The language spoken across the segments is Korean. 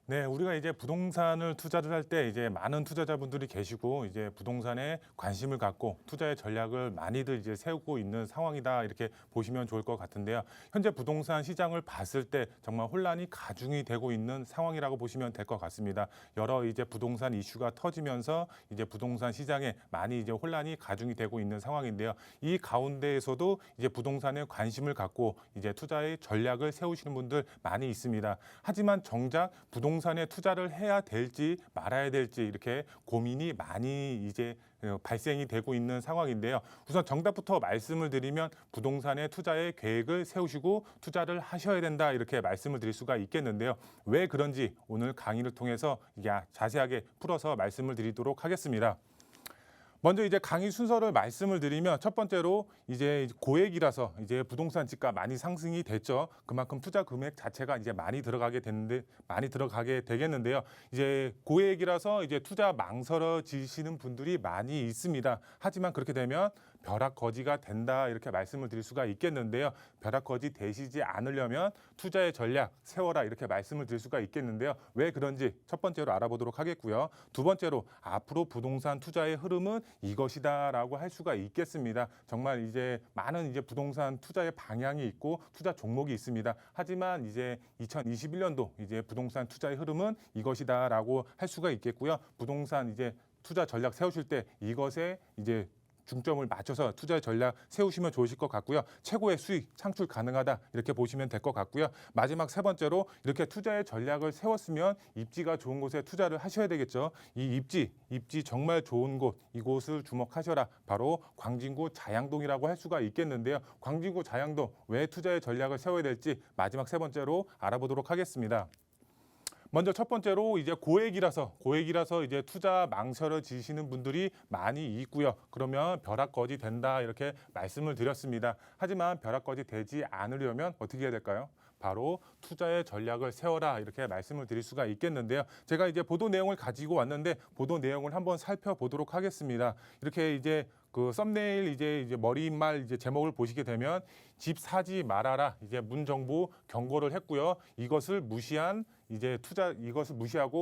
네, 우리가 이제 부동산을 투자를 할 때 이제 많은 투자자분들이 계시고 이제 부동산에 관심을 갖고 투자의 전략을 많이들 이제 세우고 있는 상황이다 이렇게 보시면 좋을 것 같은데요. 현재 부동산 시장을 봤을 때 정말 혼란이 가중이 되고 있는 상황이라고 보시면 될 것 같습니다. 여러 이제 부동산 이슈가 터지면서 이제 부동산 시장에 많이 이제 혼란이 가중이 되고 있는 상황인데요. 이 가운데에서도 이제 부동산에 관심을 갖고 이제 투자의 전략을 세우시는 분들 많이 있습니다. 하지만 정작 부동산에 투자를 해야 될지 말아야 될지 이렇게 고민이 많이 이제 발생이 되고 있는 상황인데요. 우선 정답부터 말씀을 드리면 부동산에 투자의 계획을 세우시고 투자를 하셔야 된다 이렇게 말씀을 드릴 수가 있겠는데요. 왜 그런지 오늘 강의를 통해서 자세하게 풀어서 말씀을 드리도록 하겠습니다. 먼저 이제 강의 순서를 말씀을 드리면 첫 번째로 이제 고액이라서 이제 부동산 집값 많이 상승이 됐죠. 그만큼 투자 금액 자체가 이제 많이 들어가게 되겠는데요. 이제 고액이라서 이제 투자 망설여지시는 분들이 많이 있습니다. 하지만 그렇게 되면 벼락거지가 된다 이렇게 말씀을 드릴 수가 있겠는데요. 벼락거지 되시지 않으려면 투자의 전략 세워라 이렇게 말씀을 드릴 수가 있겠는데요. 왜 그런지 첫 번째로 알아보도록 하겠고요. 두 번째로 앞으로 부동산 투자의 흐름은 이것이다라고 할 수가 있겠습니다. 정말 이제 많은 이제 부동산 투자의 방향이 있고 투자 종목이 있습니다. 하지만 이제 2021년도 이제 부동산 투자의 흐름은 이것이다라고 할 수가 있겠고요. 부동산 이제 투자 전략 세우실 때 이것에 이제 중점을 맞춰서 투자 전략 세우시면 좋으실 것 같고요. 최고의 수익 창출 가능하다 이렇게 보시면 될 것 같고요. 마지막 세 번째로 이렇게 투자의 전략을 세웠으면 입지가 좋은 곳에 투자를 하셔야 되겠죠. 이 입지 정말 좋은 곳 이곳을 주목하셔라. 바로 광진구 자양동이라고 할 수가 있겠는데요. 광진구 자양동 왜 투자의 전략을 세워야 될지 마지막 세 번째로 알아보도록 하겠습니다. 먼저 첫 번째로 이제 고액이라서 이제 투자 망설여지시는 분들이 많이 있고요. 그러면 벼락거지 된다 이렇게 말씀을 드렸습니다. 하지만 벼락거지 되지 않으려면 어떻게 해야 될까요? 바로 투자의 전략을 세워라 이렇게 말씀을 드릴 수가 있겠는데요. 제가 이제 보도 내용을 가지고 왔는데 보도 내용을 한번 살펴보도록 하겠습니다. 이렇게 이제 그 썸네일 이제 머리말 이제 제목을 보시게 되면 집 사지 말아라 이제 문정부 경고를 했고요. 이것을 무시하고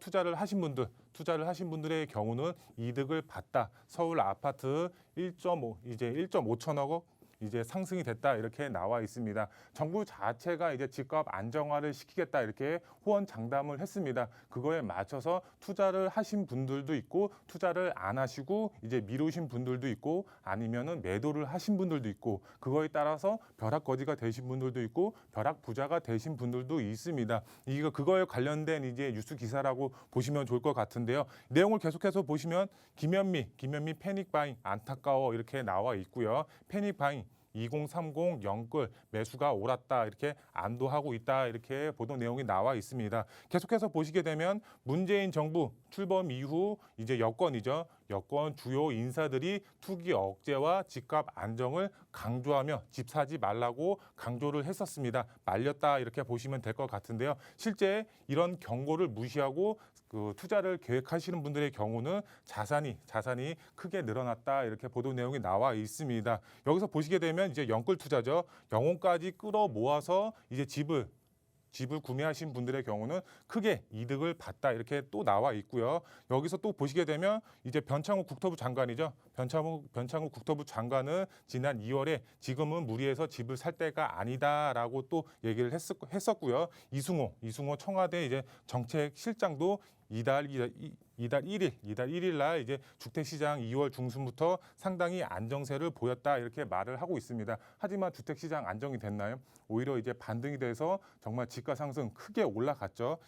투자를 하신 분들의 경우는 이득을 봤다. 서울 아파트 1.5천억 원 이제 상승이 됐다 이렇게 나와 있습니다. 정부 자체가 이제 집값 안정화를 시키겠다 이렇게 호언장담을 했습니다. 그거에 맞춰서 투자를 하신 분들도 있고 투자를 안 하시고 이제 미루신 분들도 있고 아니면은 매도를 하신 분들도 있고 그거에 따라서 벼락거지가 되신 분들도 있고 벼락 부자가 되신 분들도 있습니다. 그거에 관련된 이제 뉴스 기사라고 보시면 좋을 것 같은데요. 내용을 계속해서 보시면 김현미 패닉바잉 안타까워 이렇게 나와 있고요. 패닉바잉 2030 영끌 매수가 옳았다 이렇게 안도하고 있다 이렇게 보도 내용이 나와 있습니다. 계속해서 보시게 되면 문재인 정부 출범 이후 이제 여권 주요 인사들이 투기 억제와 집값 안정을 강조하며 집 사지 말라고 강조를 했었습니다. 말렸다 이렇게 보시면 될 것 같은데요. 실제 이런 경고를 무시하고 그 투자를 계획하시는 분들의 경우는 자산이 크게 늘어났다 이렇게 보도 내용이 나와 있습니다. 여기서 보시게 되면 이제 영끌 투자죠. 영혼까지 끌어 모아서 이제 집을 구매하신 분들의 경우는 크게 이득을 봤다 이렇게 또 나와 있고요. 여기서 또 보시게 되면 이제 변창욱 국토부 장관이죠. 변창욱 국토부 장관은 지난 2월에 지금은 무리해서 집을 살 때가 아니다라고 또 얘기를 했었고요. 이승호 청와대 이제 정책실장도 이달 1일 날 이제 주택시장 2월 중순부터 상당히 안정세를 보였다 이렇게 말을 하고 있습니다. 하지만 주택시장 안정이 됐나요? 오히려 이제 반등이 돼서 정말 집가 상승 크게 올라갔죠.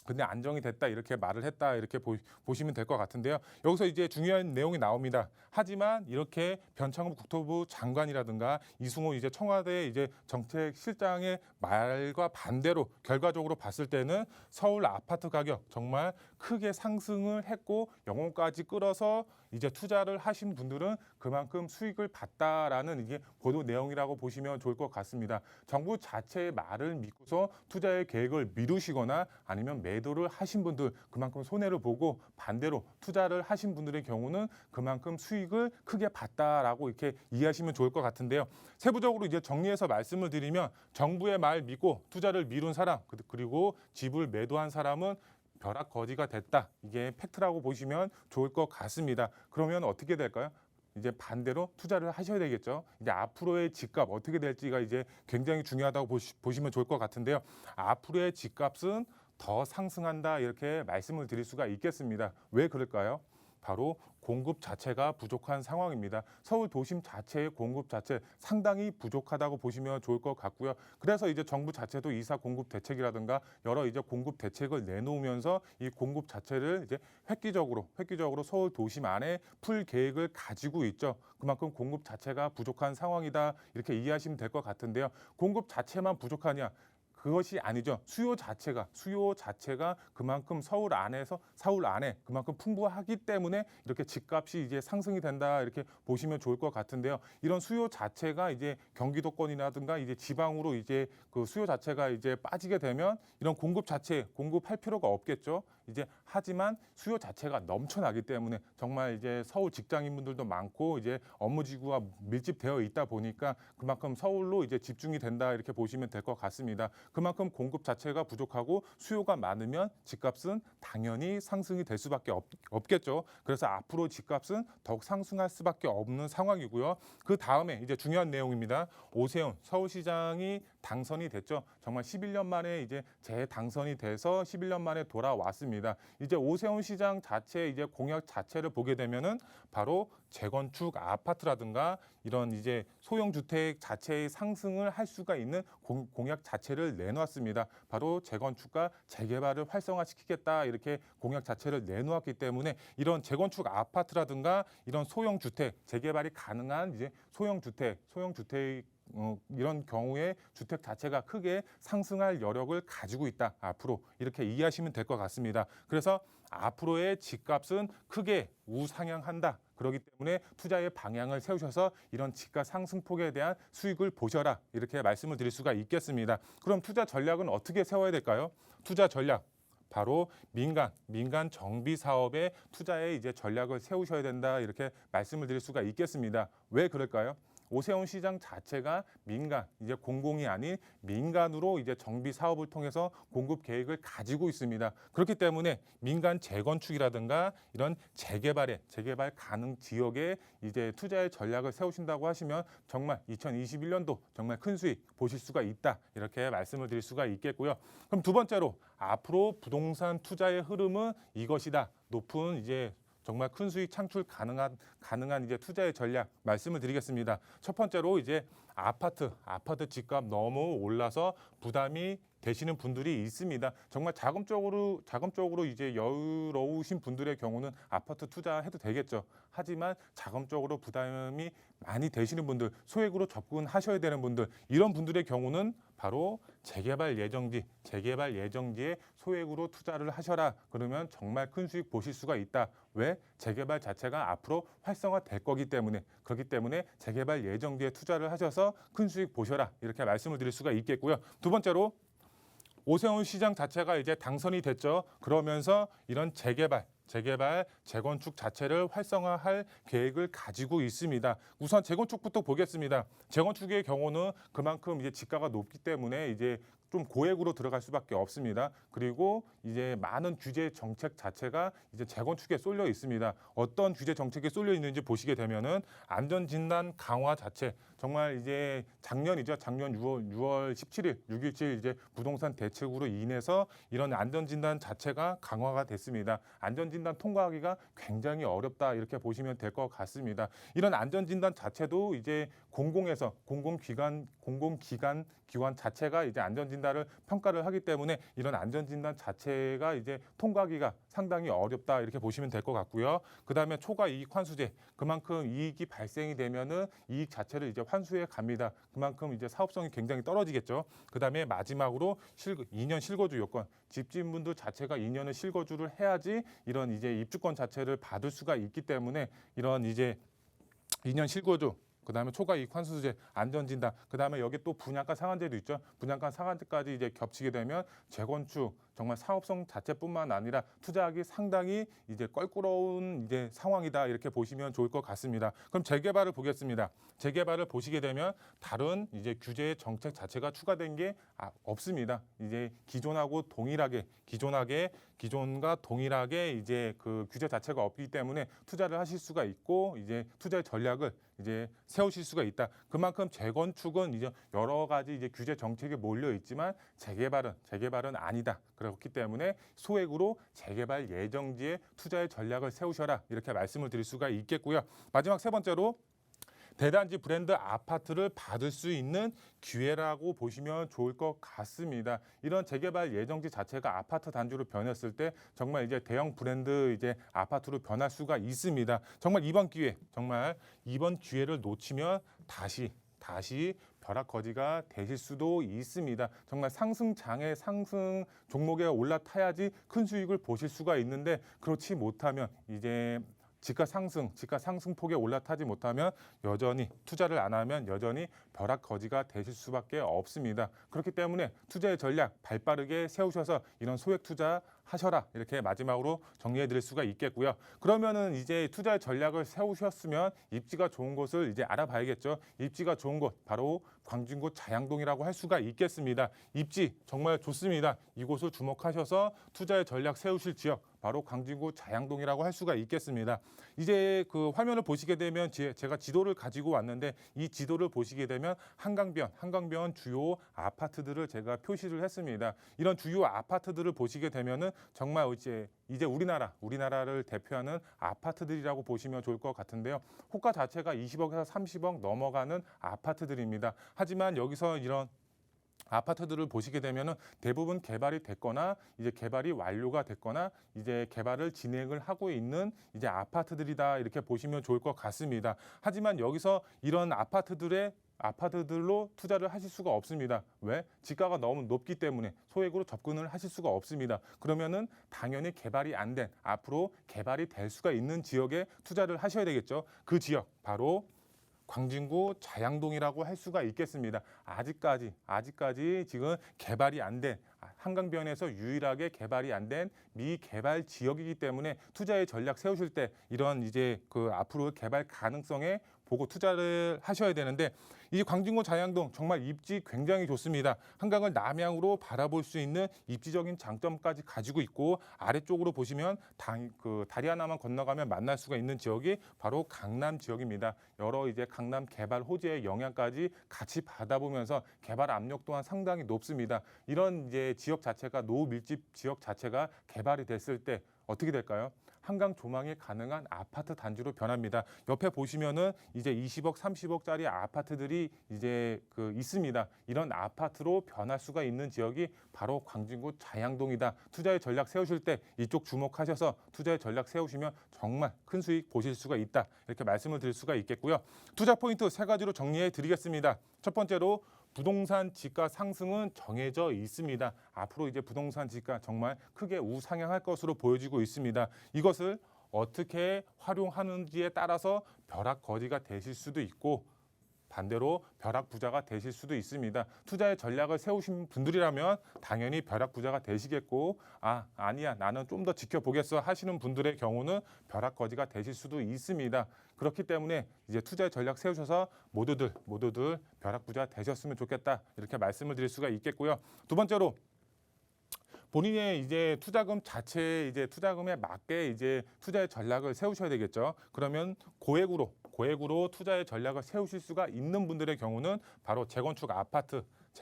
근데 안정이 됐다 이렇게 말을 했다 이렇게 보시면 될 것 같은데요. 여기서 이제 중요한 내용이 나옵니다. 하지만 이렇게 변창흠 국토부 장관이라든가 이승호 이제 청와대 이제 정책실장의 말과 반대로 결과적으로 봤을 때는 서울 아파트 가격 정말 크게 상승을 했고 영혼까지 끌어서 이제 투자를 하신 분들은 그만큼 수익을 봤다라는 이게 보도 내용이라고 보시면 좋을 것 같습니다. 정부 자체의 말을 믿고서 투자의 계획을 미루시거나 아니면 매도를 하신 분들 그만큼 손해를 보고 반대로 투자를 하신 분들의 경우는 그만큼 수익을 크게 봤다라고 이렇게 이해하시면 좋을 것 같은데요. 세부적으로 이제 정리해서 말씀을 드리면 정부의 말 믿고 투자를 미룬 사람 그리고 집을 매도한 사람은 벼락 거지가 됐다. 이게 팩트라고 보시면 좋을 것 같습니다. 그러면 어떻게 될까요? 이제 반대로 투자를 하셔야 되겠죠. 이제 앞으로의 집값 어떻게 될지가 이제 굉장히 중요하다고 보시면 좋을 것 같은데요. 앞으로의 집값은 더 상승한다 이렇게 말씀을 드릴 수가 있겠습니다. 왜 그럴까요? 바로 공급 자체가 부족한 상황입니다. 서울 도심 자체의 공급 자체 상당히 부족하다고 보시면 좋을 것 같고요. 그래서 이제 정부 자체도 이사 공급 대책이라든가 여러 이제 공급 대책을 내놓으면서 이 공급 자체를 이제 획기적으로 서울 도심 안에 풀 계획을 가지고 있죠. 그만큼 공급 자체가 부족한 상황이다 이렇게 이해하시면 될 것 같은데요. 공급 자체만 부족하냐? 그것이 아니죠. 수요 자체가 그만큼 서울 안에 그만큼 풍부하기 때문에 이렇게 집값이 이제 상승이 된다 이렇게 보시면 좋을 것 같은데요. 이런 수요 자체가 이제 경기도권이라든가 이제 지방으로 이제 그 수요 자체가 이제 빠지게 되면 이런 공급할 필요가 없겠죠. 이제 하지만 수요 자체가 넘쳐나기 때문에 정말 이제 서울 직장인분들도 많고 이제 업무지구가 밀집되어 있다 보니까 그만큼 서울로 이제 집중이 된다 이렇게 보시면 될 것 같습니다. 그만큼 공급 자체가 부족하고 수요가 많으면 집값은 당연히 상승이 될 수밖에 없겠죠. 그래서 앞으로 집값은 더욱 상승할 수밖에 없는 상황이고요. 그 다음에 이제 중요한 내용입니다. 오세훈 서울시장이 당선이 됐죠. 정말 11년 만에 이제 재당선이 돼서 11년 만에 돌아왔습니다. 이제 오세훈 시장 자체 이제 공약 자체를 보게 되면은 바로 재건축 아파트라든가 이런 이제 소형 주택 자체의 상승을 할 수가 있는 공약 자체를 내놓았습니다. 바로 재건축과 재개발을 활성화시키겠다 이렇게 공약 자체를 내놓았기 때문에 이런 재건축 아파트라든가 이런 소형 주택 재개발이 가능한 이제 소형 주택 이런 경우에 주택 자체가 크게 상승할 여력을 가지고 있다. 앞으로 이렇게 이해하시면 될 것 같습니다. 그래서 앞으로의 집값은 크게 우상향한다. 그렇기 때문에 투자의 방향을 세우셔서 이런 집값 상승폭에 대한 수익을 보셔라. 이렇게 말씀을 드릴 수가 있겠습니다. 그럼 투자 전략은 어떻게 세워야 될까요? 투자 전략. 바로 민간 정비 사업에 투자에 이제 전략을 세우셔야 된다. 이렇게 말씀을 드릴 수가 있겠습니다. 왜 그럴까요? 오세훈 시장 자체가 이제 공공이 아닌 민간으로 이제 정비 사업을 통해서 공급 계획을 가지고 있습니다. 그렇기 때문에 민간 재건축이라든가 이런 재개발 가능 지역에 이제 투자의 전략을 세우신다고 하시면 정말 2021년도 정말 큰 수익 보실 수가 있다. 이렇게 말씀을 드릴 수가 있겠고요. 그럼 두 번째로 앞으로 부동산 투자의 흐름은 이것이다. 높은 이제 정말 큰 수익 창출 가능한 이제 투자의 전략 말씀을 드리겠습니다. 첫 번째로 이제 아파트 집값 너무 올라서 부담이 되시는 분들이 있습니다. 정말 자금적으로 이제 여유로우신 분들의 경우는 아파트 투자해도 되겠죠. 하지만 자금적으로 부담이 많이 되시는 분들, 소액으로 접근하셔야 되는 분들, 이런 분들의 경우는 바로 재개발 예정지에 소액으로 투자를 하셔라. 그러면 정말 큰 수익 보실 수가 있다. 왜? 재개발 자체가 앞으로 활성화될 거기 때문에. 그렇기 때문에 재개발 예정지에 투자를 하셔서 큰 수익 보셔라. 이렇게 말씀을 드릴 수가 있겠고요. 두 번째로 오세훈 시장 자체가 이제 당선이 됐죠. 그러면서 이런 재건축 자체를 활성화할 계획을 가지고 있습니다. 우선 재건축부터 보겠습니다. 재건축의 경우는 그만큼 이제 지가가 높기 때문에 이제 좀 고액으로 들어갈 수밖에 없습니다. 그리고 이제 많은 규제 정책 자체가 이제 재건축에 쏠려 있습니다. 어떤 규제 정책에 쏠려 있는지 보시게 되면은 안전진단 강화 자체, 정말 이제 작년 6월 17일, 6.17 이제 부동산 대책으로 인해서 이런 안전진단 자체가 강화가 됐습니다. 안전진단 통과하기가 굉장히 어렵다 이렇게 보시면 될 것 같습니다. 이런 안전진단 자체도 이제 공공기관 자체가 이제 안전진단을 평가를 하기 때문에 이런 안전진단 자체가 이제 통과하기가 상당히 어렵다 이렇게 보시면 될 것 같고요. 그 다음에 초과 이익 환수제, 그만큼 이익이 발생이 되면은 이익 자체를 이제 환수해 갑니다. 그만큼 이제 사업성이 굉장히 떨어지겠죠. 그다음에 마지막으로 2년 실거주 요건. 집주인분들 자체가 2년을 실거주를 해야지 이런 이제 입주권 자체를 받을 수가 있기 때문에 이런 이제 2년 실거주, 그다음에 초과이익 환수제, 안전진단, 그다음에 여기 또 분양가 상한제도 있죠. 분양가 상한제까지 이제 겹치게 되면 재건축 정말 사업성 자체뿐만 아니라 투자하기 상당히 이제 껄끄러운 이제 상황이다 이렇게 보시면 좋을 것 같습니다. 그럼 재개발을 보겠습니다. 재개발을 보시게 되면 다른 이제 규제 정책 자체가 추가된 게 없습니다. 이제 기존과 동일하게 이제 그 규제 자체가 없기 때문에 투자를 하실 수가 있고 이제 투자의 전략을 이제 세우실 수가 있다. 그만큼 재건축은 이제 여러 가지 이제 규제 정책이 몰려 있지만 재개발은 아니다. 그렇기 때문에 소액으로 재개발 예정지에 투자의 전략을 세우셔라 이렇게 말씀을 드릴 수가 있겠고요. 마지막 세 번째로 대단지 브랜드 아파트를 받을 수 있는 기회라고 보시면 좋을 것 같습니다. 이런 재개발 예정지 자체가 아파트 단지로 변했을 때 정말 이제 대형 브랜드 이제 아파트로 변할 수가 있습니다. 정말 이번 기회를 놓치면 다시 벼락거지가 되실 수도 있습니다. 정말 상승 종목에 올라타야지 큰 수익을 보실 수가 있는데 그렇지 못하면 이제 지가 상승폭에 올라타지 못하면 여전히 투자를 안 하면 여전히 벼락거지가 되실 수밖에 없습니다. 그렇기 때문에 투자의 전략 발빠르게 세우셔서 이런 소액 투자 하셔라 이렇게 마지막으로 정리해 드릴 수가 있겠고요. 그러면은 이제 투자의 전략을 세우셨으면 입지가 좋은 곳을 이제 알아봐야겠죠. 입지가 좋은 곳 바로 광진구 자양동이라고 할 수가 있겠습니다. 입지 정말 좋습니다. 이곳을 주목하셔서 투자의 전략 세우실 지역 바로 광진구 자양동이라고 할 수가 있겠습니다. 이제 그 화면을 보시게 되면 제가 지도를 가지고 왔는데 이 지도를 보시게 되면 한강변 주요 아파트들을 제가 표시를 했습니다. 이런 주요 아파트들을 보시게 되면은 정말 이제 우리나라를 대표하는 아파트들이라고 보시면 좋을 것 같은데요. 호가 자체가 20억에서 30억 넘어가는 아파트들입니다. 하지만 여기서 이런 아파트들을 보시게 되면은 대부분 개발이 됐거나 이제 개발이 완료가 됐거나 이제 개발을 진행을 하고 있는 이제 아파트들이다 이렇게 보시면 좋을 것 같습니다. 하지만 여기서 이런 아파트들로 투자를 하실 수가 없습니다. 왜? 지가가 너무 높기 때문에 소액으로 접근을 하실 수가 없습니다. 그러면은 당연히 개발이 안 된 앞으로 개발이 될 수가 있는 지역에 투자를 하셔야 되겠죠. 그 지역 바로 광진구 자양동이라고 할 수가 있겠습니다. 아직까지 지금 개발이 안 된 한강변에서 유일하게 개발이 안 된 미개발 지역이기 때문에 투자의 전략 세우실 때 이런 이제 그 앞으로 개발 가능성에 보고 투자를 하셔야 되는데 이 광진구 자양동 정말 입지 굉장히 좋습니다. 한강을 남향으로 바라볼 수 있는 입지적인 장점까지 가지고 있고 아래쪽으로 보시면 다리 하나만 건너가면 만날 수가 있는 지역이 바로 강남 지역입니다. 여러 이제 강남 개발 호재의 영향까지 같이 받아보면서 개발 압력 또한 상당히 높습니다. 이런 이제 지역 자체가 노밀집 지역 자체가 개발이 됐을 때 어떻게 될까요? 한강 조망이 가능한 아파트 단지로 변합니다. 옆에 보시면은 이제 20억, 30억짜리 아파트들이 이제 있습니다. 이런 아파트로 변할 수가 있는 지역이 바로 광진구 자양동이다. 투자의 전략 세우실 때 이쪽 주목하셔서 투자의 전략 세우시면 정말 큰 수익 보실 수가 있다. 이렇게 말씀을 드릴 수가 있겠고요. 투자 포인트 세 가지로 정리해 드리겠습니다. 첫 번째로 부동산 지가 상승은 정해져 있습니다. 앞으로 이제 부동산 지가 정말 크게 우상향할 것으로 보여지고 있습니다. 이것을 어떻게 활용하는지에 따라서 벼락거지가 되실 수도 있고 반대로 벼락부자가 되실 수도 있습니다. 투자의 전략을 세우신 분들이라면 당연히 벼락부자가 되시겠고 아니야 나는 좀 더 지켜보겠어 하시는 분들의 경우는 벼락거지가 되실 수도 있습니다. 그렇기 때문에 이제 투자의 전략 세우셔서 모두들 벼락부자 되셨으면 좋겠다 이렇게 말씀을 드릴 수가 있겠고요. 두 번째로 본인의 이제 투자금에 맞게 이제 투자의 전략을 세우셔야 되겠죠. 그러면 고액으로 투자의 전략을 세우실 수가 있는 분들의 경우는 바로 재건축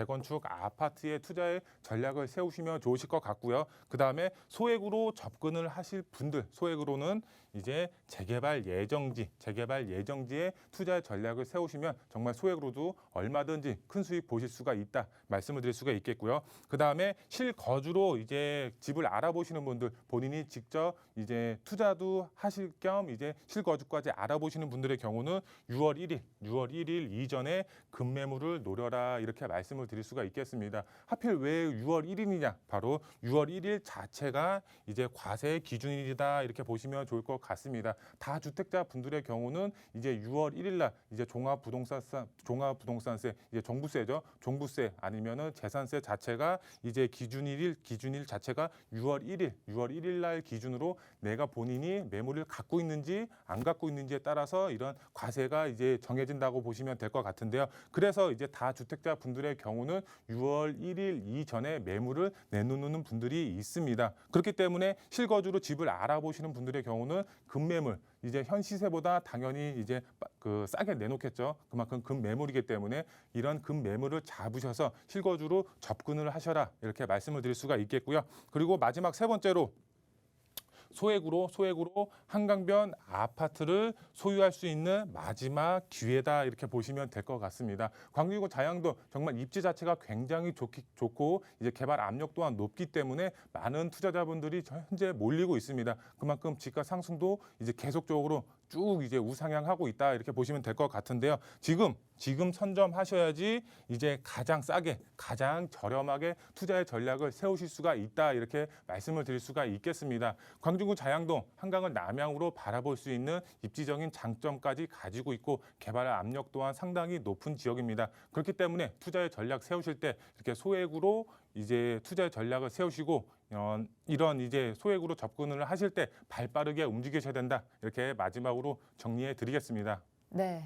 재건축 아파트에 투자의 전략을 세우시면 좋으실 것 같고요. 그다음에 소액으로 접근을 하실 분들, 소액으로는 이제 재개발 예정지에 투자의 전략을 세우시면 정말 소액으로도 얼마든지 큰 수익 보실 수가 있다 말씀을 드릴 수가 있겠고요. 그다음에 실거주로 이제 집을 알아보시는 분들, 본인이 직접 이제 투자도 하실 겸 이제 실거주까지 알아보시는 분들의 경우는 6월 1일 이전에 급매물을 노려라 이렇게 말씀을 드릴 수가 있겠습니다. 하필 왜 6월 1일이냐? 바로 6월 1일 자체가 이제 과세 기준일이다 이렇게 보시면 좋을 것 같습니다. 다주택자 분들의 경우는 이제 6월 1일 날 이제 종합부동산세 이제 종부세죠. 종부세 아니면은 재산세 자체가 이제 기준일 자체가 6월 1일 날 기준으로 내가 본인이 매물을 갖고 있는지 안 갖고 있는지에 따라서 이런 과세가 이제 정해진다고 보시면 될 것 같은데요. 그래서 이제 다주택자 분들의 경우는 6월 1일 이전에 매물을 내놓는 분들이 있습니다. 그렇기 때문에 실거주로 집을 알아보시는 분들의 경우는 급매물 이제 현 시세보다 당연히 이제 싸게 내놓겠죠. 그만큼 급매물이기 때문에 이런 급매물을 잡으셔서 실거주로 접근을 하셔라 이렇게 말씀을 드릴 수가 있겠고요. 그리고 마지막 세 번째로 소액으로 한강변 아파트를 소유할 수 있는 마지막 기회다 이렇게 보시면 될 것 같습니다. 광주구 자양도 정말 입지 자체가 굉장히 좋고 이제 개발 압력 또한 높기 때문에 많은 투자자분들이 현재 몰리고 있습니다. 그만큼 지가 상승도 이제 계속적으로 쭉 이제 우상향하고 있다 이렇게 보시면 될 것 같은데요. 지금 선점하셔야지 이제 가장 싸게 가장 저렴하게 투자의 전략을 세우실 수가 있다 이렇게 말씀을 드릴 수가 있겠습니다. 광주구 자양동 한강을 남향으로 바라볼 수 있는 입지적인 장점까지 가지고 있고 개발 압력 또한 상당히 높은 지역입니다. 그렇기 때문에 투자의 전략 세우실 때 이렇게 소액으로 이제 투자의 전략을 세우시고 이런 이제 소액으로 접근을 하실 때 발빠르게 움직이셔야 된다 이렇게 마지막으로 정리해 드리겠습니다. 네.